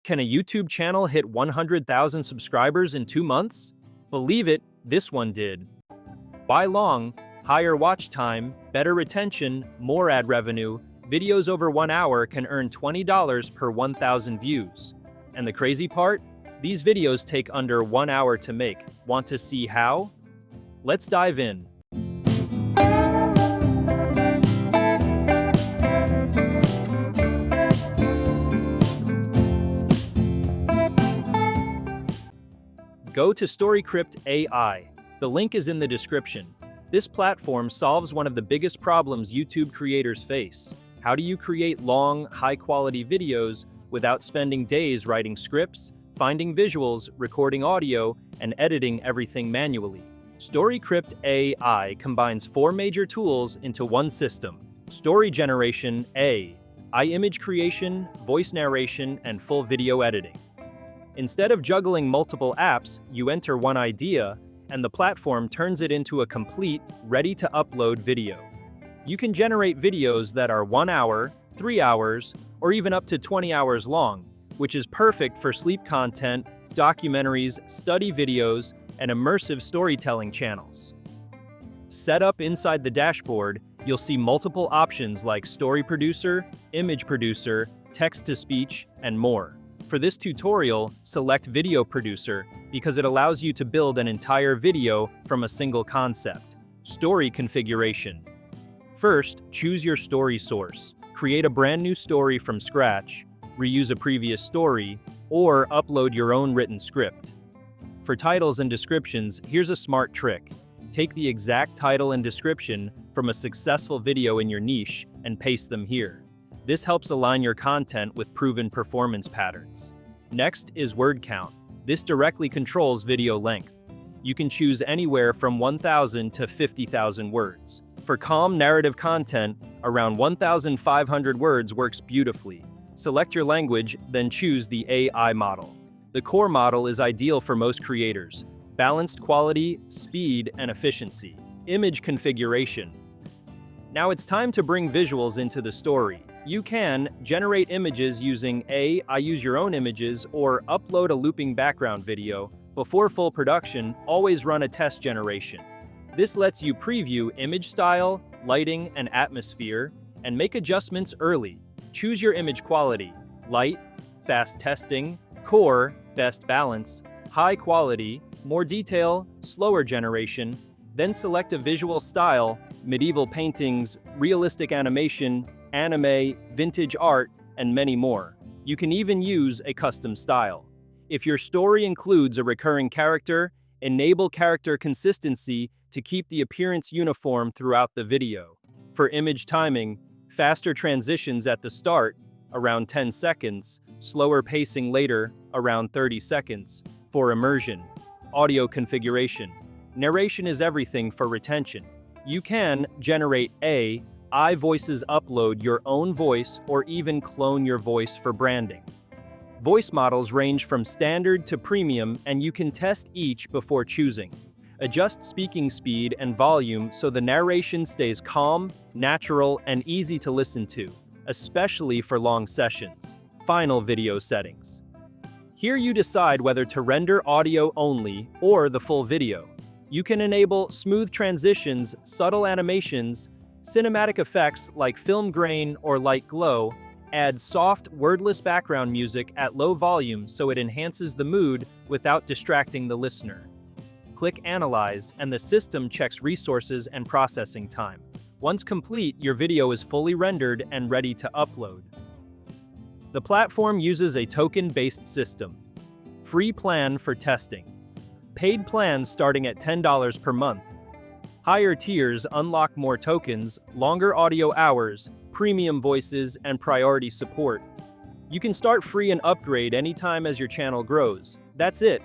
Can a YouTube channel hit 100,000 subscribers in 2 months? Believe it, this one did. Why long? Higher watch time, better retention, more ad revenue. Videos over 1 hour can earn $20 per 1,000 views. And the crazy part? These videos take under 1 hour to make. Want to see how? Let's dive in. Go to Storycript AI. The link is in the description. This platform solves one of the biggest problems YouTube creators face. How do you create long, high-quality videos without spending days writing scripts, finding visuals, recording audio, and editing everything manually? Storycript AI combines 4 major tools into one system: story generation, image creation, voice narration, and full video editing. Instead of juggling multiple apps, you enter one idea, and the platform turns it into a complete, ready-to-upload video. You can generate videos that are 1 hour, 3 hours, or even up to 20 hours long, which is perfect for sleep content, documentaries, study videos, and immersive storytelling channels. Set up inside the dashboard, you'll see multiple options like Story Producer, Image Producer, Text-to-Speech, and more. For this tutorial, select Video Producer because it allows you to build an entire video from a single concept. Story configuration. First, choose your story source. Create a brand new story from scratch, reuse a previous story, or upload your own written script. For titles and descriptions, here's a smart trick. Take the exact title and description from a successful video in your niche and paste them here. This helps align your content with proven performance patterns. Next is word count. This directly controls video length. You can choose anywhere from 1,000 to 50,000 words. For calm narrative content, around 1,500 words works beautifully. Select your language, then choose the AI model. The core model is ideal for most creators. Balanced quality, speed, and efficiency. Image configuration. Now it's time to bring visuals into the story. You can generate images using I use your own images or upload a looping background video. Before full production, always run a test generation. This lets you preview image style, lighting, and atmosphere, and make adjustments early. Choose your image quality: light, fast testing, core, best balance, high quality, more detail, slower generation. Then select a visual style: medieval paintings, realistic animation, anime, vintage art, and many more. You can even use a custom style. If your story includes a recurring character, enable character consistency to keep the appearance uniform throughout the video. For image timing, faster transitions at the start, around 10 seconds, slower pacing later, around 30 seconds. For immersion, audio configuration. Narration is everything for retention. You can generate I voices, upload your own voice, or even clone your voice for branding. Voice models range from standard to premium, and you can test each before choosing. Adjust speaking speed and volume so the narration stays calm, natural, and easy to listen to, especially for long sessions. Final video settings. Here you decide whether to render audio only or the full video. You can enable smooth transitions, subtle animations, cinematic effects like film grain or light glow, add soft, wordless background music at low volume so it enhances the mood without distracting the listener. Click Analyze, and the system checks resources and processing time. Once complete, your video is fully rendered and ready to upload. The platform uses a token-based system. Free plan for testing. Paid plans starting at $10 per month. Higher tiers unlock more tokens, longer audio hours, premium voices, and priority support. You can start free and upgrade anytime as your channel grows. That's it.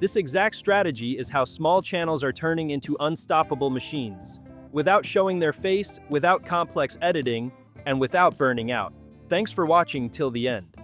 This exact strategy is how small channels are turning into unstoppable machines, without showing their face, without complex editing, and without burning out. Thanks for watching till the end.